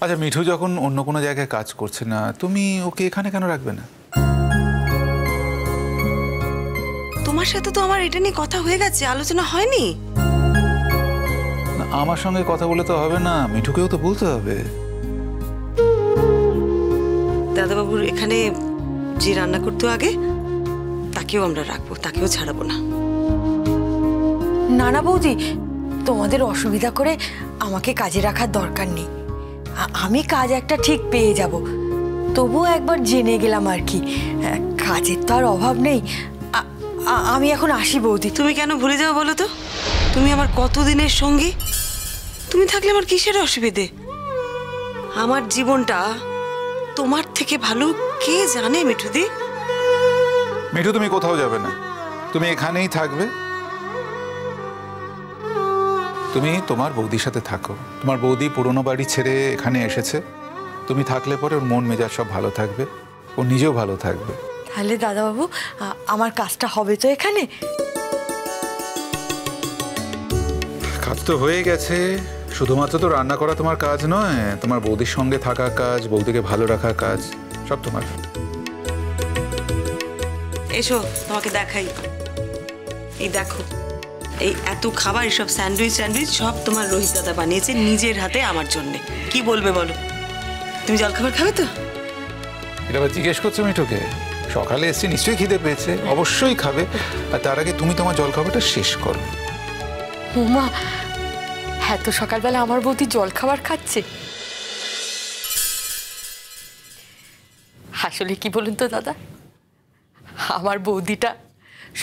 আচ্ছা, মিঠু যখন অন্য কোনো জায়গায় কাজ করছে না, তুমি ওকে এখানে কেন রাখবে না? তোমার সাথে তো আমার এটা নিয়ে কথা হয়ে গেছে, আলোচনা হয়নি। আমার সঙ্গে কথা বলে তো হবে না, মিঠুকেও তো বলতে হবে। দাদাবাবুর এখানে যে রান্না করতো আগে, তাকেও আমরা রাখবো, তাকেও ছাড়াবো না। না না বৌদি, তোমাদের অসুবিধা করে আমাকে কাজে রাখার দরকার নেই। আমি কাজ একটা ঠিক পেয়ে যাব। তবুও একবার জেনে গেলাম আর কি, কাজের তো আর অভাব নেই। আমি এখন আসি বৌদি। তুমি কেন ভুলে যাও বলো তো? তুমি আমার কতদিনের সঙ্গী, তুমি থাকলে আমার কিসের অসুবিধে? আমার জীবনটা তোমার থেকে ভালো কে জানে মিঠুদি? মিঠু, তুমি কোথাও যাবে না, তুমি এখানেই থাকবে। তুমি তোমার বৌদির সাথে থাকো। তোমার বৌদি পুরনো বাড়ি ছেড়ে এখানে এসেছে, তুমি থাকলে পরে ওর মন মেজাজ সব ভালো থাকবে, ও নিজেও ভালো থাকবে। তাহলে দাদাবাবু, আমার কাজটা হবে তো এখানে? কাজ তো হয়ে গেছে, শুধুমাত্র তো রান্না করা তোমার কাজ নয়, তোমার বৌদির সঙ্গে থাকা কাজ, বৌদিকে ভালো রাখা কাজ, সব তোমার। এসো তোমাকে দেখাই। এই দেখো, এই এত খাবার, সব স্যান্ডউইচ সব তোমার রোহিত দাদা বানিয়েছে নিজের হাতে আমার জন্য। কি বলবে বলো? তুমি জলখাবার খাবে তো? এটা আবার জিজ্ঞেস করছো মিঠুকে? সকালে এসছি, নিশ্চয়ই খিদে পেয়েছে, অবশ্যই খাবে। আর তার আগে তুমি তোমার জলখাবারটা শেষ করো। উমা, এত সকালবেলা আমার বৌদি জলখাবার খাচ্ছে? আসলে কি বলুন তো দাদা, আমার বৌদিটা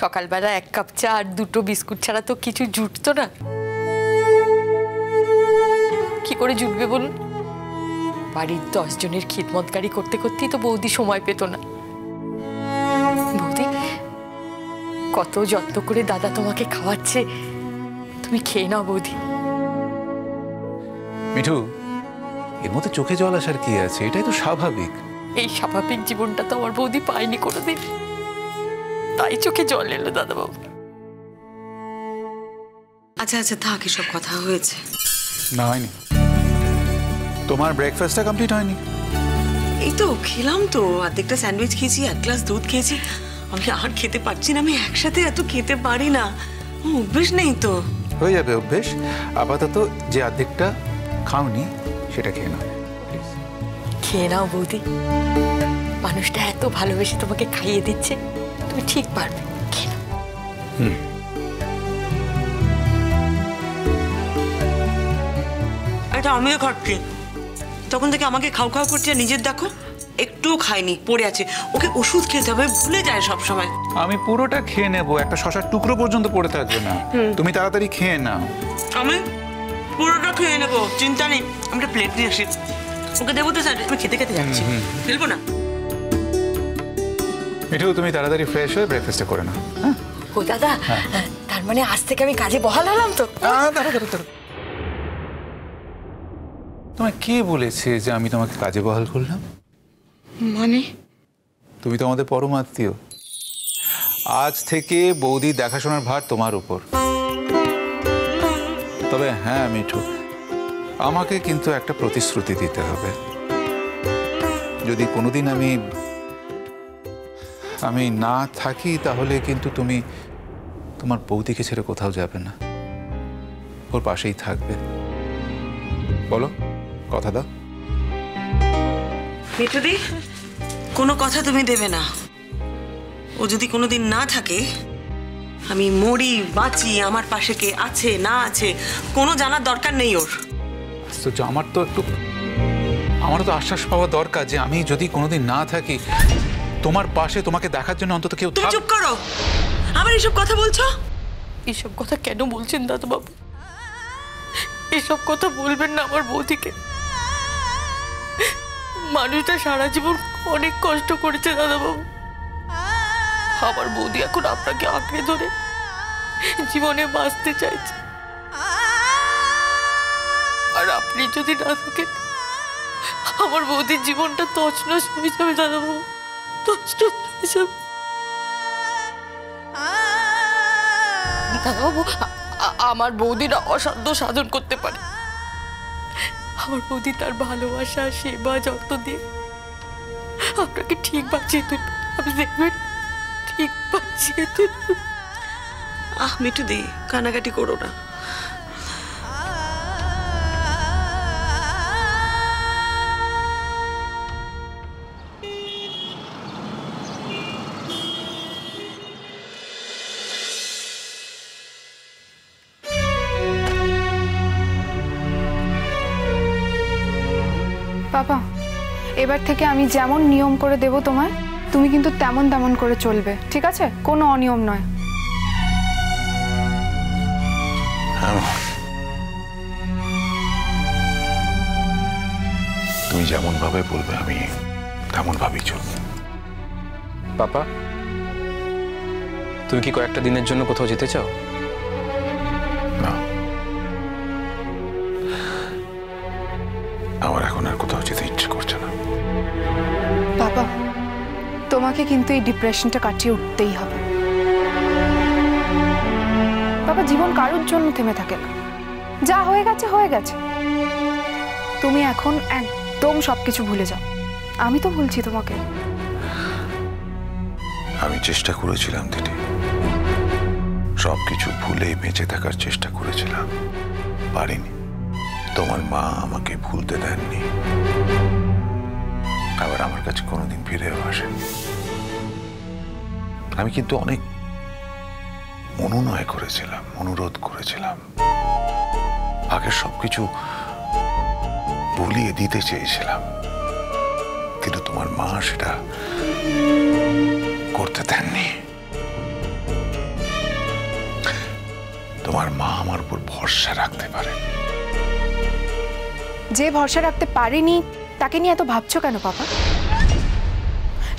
সকালবেলা 1 কাপ চা আর 2টো বিস্কুট ছাড়া তো কিছু জুটতো না। কি করে জুটবে বলুন? বাড়ির 10 জনের খিদমতগারি করতে করতেই তো বৌদি সময় পেত না। বৌদি, কত যত্ন করে দাদা তোমাকে খাওয়াচ্ছে, তুমি খেয়ে নাও বৌদি। মিঠু, এর মধ্যে চোখে জল আসার কি আছে? এটাই তো স্বাভাবিক। এই স্বাভাবিক জীবনটা তো আমার বৌদি পায়নি কোনোদিন, তাই চোখে জল এলো দাদাবাবু। আচ্ছা আচ্ছা, থাক, এসব কথা হয়েছে। না, হয়নি। তোমার ব্রেকফাস্টটা কমপ্লিট হয়নি? এই তো খেলাম তো, অর্ধেকটা স্যান্ডউইচ খেয়েছি, 1 গ্লাস দুধ খেয়েছি। আমি আর খেতে পারছি না, আমি একসাথে এত খেতে পারি না, অভ্যেস নেই তো। হয়ে যাবে অভ্যেস। আপাতত যে অর্ধেকটা খাওনি সেটা খেয়ে নাও। খেয়ে নাও বৌদি, মানুষটা এত ভালোবেসে তোমাকে খাইয়ে দিচ্ছে, তুমি ঠিক পারবে, খেয়ে নাও। এটা আমিও খাচ্ছি, তখন থেকে আমাকে খাও খাও করছে, নিজের দেখো একটুও খায়নি, পড়ে আছে। ওকে ওষুধ খেতে হবে, ভুলে যায় সব সময়। আমি পুরোটা খেয়ে নেবো, একটা শশার টুকরো পর্যন্ত পড়ে থাকবে না। তুমি তাড়াতাড়ি খেয়ে নাও। আমি পুরোটা খেয়ে নেবো, চিন্তা নেই। আমি একটা প্লেট নিয়ে আসি, ওকে দেবো তো। স্যার, আমি খেতে খেতে যাচ্ছি, ফেলবো না। মিঠু, তুমি তাড়াতাড়ি ফ্রেশ হয়ে ব্রেকফাস্টটা করে নাও। ও দাদা, তার মানে আজ থেকে আমি কাজে বহাল হলাম তো? তোমায় কে বলেছে যে আমি তোমাকে কাজে বহাল করলাম? মানে? তুমি তো আমাদের পরম আত্মীয়। আজ থেকে বৌদি দেখাশোনার ভার তোমার উপর। তবে হ্যাঁ মিঠু, আমাকে কিন্তু একটা প্রতিশ্রুতি দিতে হবে। যদি কোনোদিন আমি না থাকি, তাহলে কিন্তু তুমি তোমার বৌদিকে ছেড়ে কোথাও যাবে না, ওর পাশেই থাকবে। বলো, কথা দাও। মিঠুদি, কোনো কথা তুমি দেবে না। ও যদি কোনোদিন না থাকে, আমি মরি বাঁচি, আমার পাশে কে আছে না আছে কোনো জানার দরকার নেই ওর। আমারও তো আশ্বাস পাওয়া দরকার যে আমি যদি কোনোদিন না থাকি, তোমার পাশে তোমাকে দেখার জন্য অন্তত কেউ। তুমি চুপ করো, আবার এসব কথা বলছো। এসব কথা কেন বলছেন দাদাবাবু? এসব কথা বলবেন না আমার বৌদিকে। মানুষটা সারা জীবন অনেক কষ্ট করেছে দাদাবাবু। আমার বৌদি এখন আপনাকে আঁকড়ে ধরে জীবনে বাঁচতে চাইছে, আর আপনি যদি না থাকেন, আমার বৌদির জীবনটা তছনছ হয়ে যাবে দাদাবাবু, তছনছ হয়ে যাবে। দাদাবাবু, আমার বৌদিরা অসাধ্য সাধন করতে পারে, আমার বৌদি তার ভালোবাসা সেবা যত্ন দিয়ে আপনাকে ঠিক বাঁচিয়ে তুলবে। আপনি দেখবেন ঠিক বাঁচিয়ে তুলবে। মিঠু দি, কানাকাটি করো না। বাবা, এবার থেকে আমি যেমন নিয়ম করে দেব তোমায়, তুমি কিন্তু তেমন তেমন করে চলবে, ঠিক আছে? কোনো অনিয়ম নয়। তুমি যেমন ভাবে বলবে আমি তেমন ভাবেই চলবো। পাপা, তুমি কি কয়েকটা দিনের জন্য কোথাও যেতে চাও? না, আমার এখন আর কোথাও যেতে ইচ্ছে করছে না। বাবা, তোমাকে কিন্তু এই ডিপ্রেশনটা কাটিয়ে উঠতেই হবে। বাবা, জীবন কারোর জন্য থেমে থাকে না, যা হয়ে গেছে হয়ে গেছে। তুমি এখন একদম সবকিছু ভুলে যাও। আমি তো বলছি তোমাকে। আমি চেষ্টা করেছিলাম দিদি, সবকিছু ভুলে বেঁচে থাকার চেষ্টা করেছিলাম, পারিনি। তোমার মা আমাকে ভুলতে দেননি, আবার আমার কাছে কোনোদিন ফিরেও আসেনি। আমি কিন্তু অনেক অনুনয় করেছিলাম, অনুরোধ করেছিলাম, আগের সবকিছু ভুলিয়ে দিতে চেয়েছিলাম, কিন্তু তোমার মা সেটা করতে দেননি। তোমার মা আমার উপর ভরসা রাখতে পারে। যে ভরসা রাখতে পারেনি তাকে নিয়ে এত ভাবছো কেন বাবা?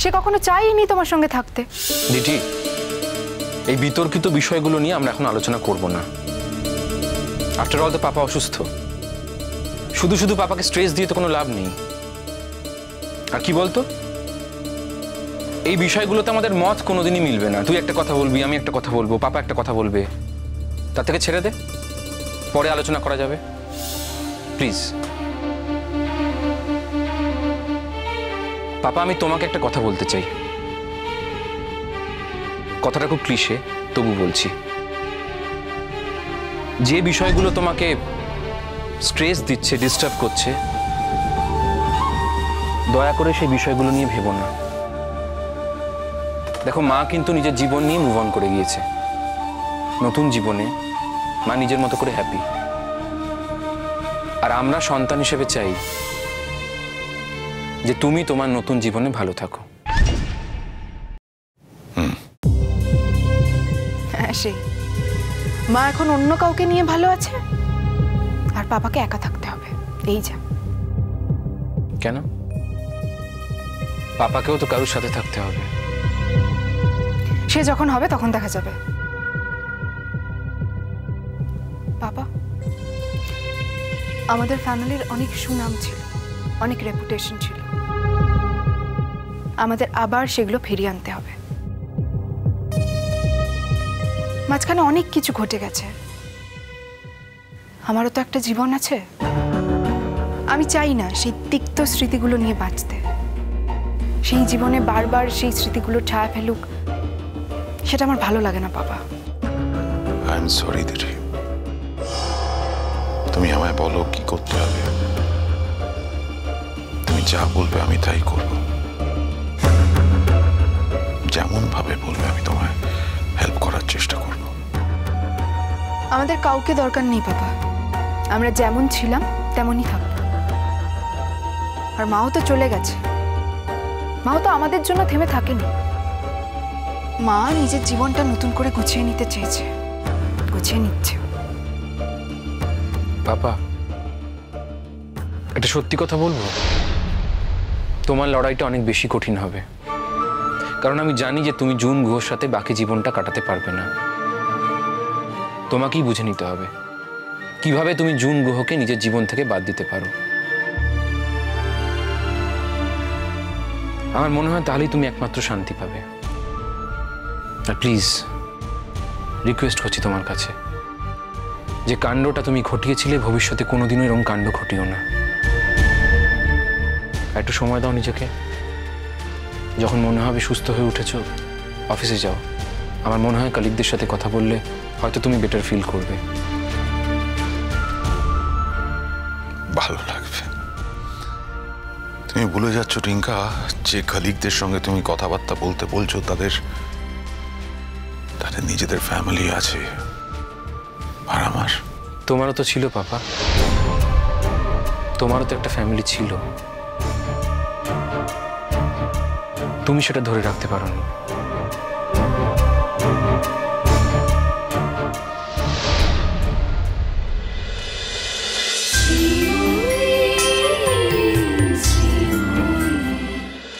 সে কখনো চাইনি তোমার সঙ্গে থাকতে। দিদি, এই বিতর্কিত বিষয়গুলো নিয়ে আমরা এখন আলোচনা করব না। আফটার অল তো পাপা অসুস্থ, শুধু শুধু পাপাকে স্ট্রেস দিয়ে তো কোনো লাভ নেই। আর কি বলতো, এই বিষয়গুলোতে আমাদের মত কোনোদিনই মিলবে না। তুই একটা কথা বলবি, আমি একটা কথা বলবো, পাপা একটা কথা বলবে, তার থেকে ছেড়ে দে, পরে আলোচনা করা যাবে, প্লিজ। পাপা, আমি তোমাকে একটা কথা বলতে চাই। কথাটা খুব ক্লিশে, তবু বলছি। যে বিষয়গুলো তোমাকে স্ট্রেস দিচ্ছে, ডিস্টার্ব করছে, দয়া করে সেই বিষয়গুলো নিয়ে ভেবো না। দেখো, মা কিন্তু নিজের জীবন নিয়ে মুভ অন করে গিয়েছে। নতুন জীবনে মা নিজের মতো করে হ্যাপি। আর আমরা সন্তান হিসেবে চাই যে তুমি তোমার নতুন জীবনে ভালো থাকো। হ্যাঁ, সেই মা এখন অন্য কাউকে নিয়ে ভালো আছে, আর পাপাকে একা থাকতে হবে। এই যা। কেন? পাপাকেও তো কারোর সাথে থাকতে হবে। সে যখন হবে তখন দেখা যাবে। পাপা, আমাদের ফ্যামিলির অনেক সুনাম ছিল, অনেক রেপুটেশন ছিল। আমাদের আবার সেগুলো ফিরিয়ে আনতে হবে। মাঝখানে অনেক কিছু ঘটে গেছে, আমারও তো একটা জীবন আছে। আমি চাই না সেই তিক্ত স্মৃতিগুলো নিয়ে বাঁচতে। সেই জীবনে বারবার সেই স্মৃতিগুলো ছায়া ফেলুক, সেটা আমার ভালো লাগে না বাবা। আই এম সরি দিদি, তুমি আমায় বলো কি করতে হবে। তুমি যা বলবে আমি তাই করব, যেমন ভাবে বলবে আমি তোমায় হেল্প করার চেষ্টা করব। আমাদের কাউকে দরকার নেই বাবা, আমরা যেমন ছিলাম তেমনই থাকবো। আর মাও তো চলে গেছে, মাও তো আমাদের জন্য থেমে থাকেনি। মা নিজের জীবনটা নতুন করে গুছিয়ে নিতে চেয়েছে, গুছিয়ে নিচ্ছে। পাপা, একটা সত্যি কথা বলবো, তোমার লড়াইটা অনেক বেশি কঠিন হবে। কারণ আমি জানি যে তুমি জুন গুহর সাথে বাকি জীবনটা কাটাতে পারবে না। তোমাকেই বুঝে নিতে হবে কিভাবে তুমি জুন গুহকে নিজের জীবন থেকে বাদ দিতে পারো। আমার মনে হয় তাহলেই তুমি একমাত্র শান্তি পাবে। আর প্লিজ রিকোয়েস্ট করছি তোমার কাছে, যে কাণ্ডটা তুমি ঘটিয়েছিলে ভবিষ্যতে কোনোদিনও এরকম কাণ্ড ঘটিও না। একটু সময় দাও নিজেকে। যখন মনে হবে সুস্থ হয়ে উঠেছো অফিসে যাও। আমার মনে হয় কলিগদের সাথে কথা বললে হয়তো তুমি বেটার ফিল করবে। ভালো লাগবে। তুমি ভুলে যাচ্ছ টিঙ্কা, যে কলিগদের সঙ্গে তুমি কথাবার্তা বলতে বলছো তাদের নিজেদের ফ্যামিলি আছে। আর আমার তোমারও তো ছিল পাপা, তোমারও তো একটা ফ্যামিলি ছিল, তুমি সেটা ধরে রাখতে পারোনি।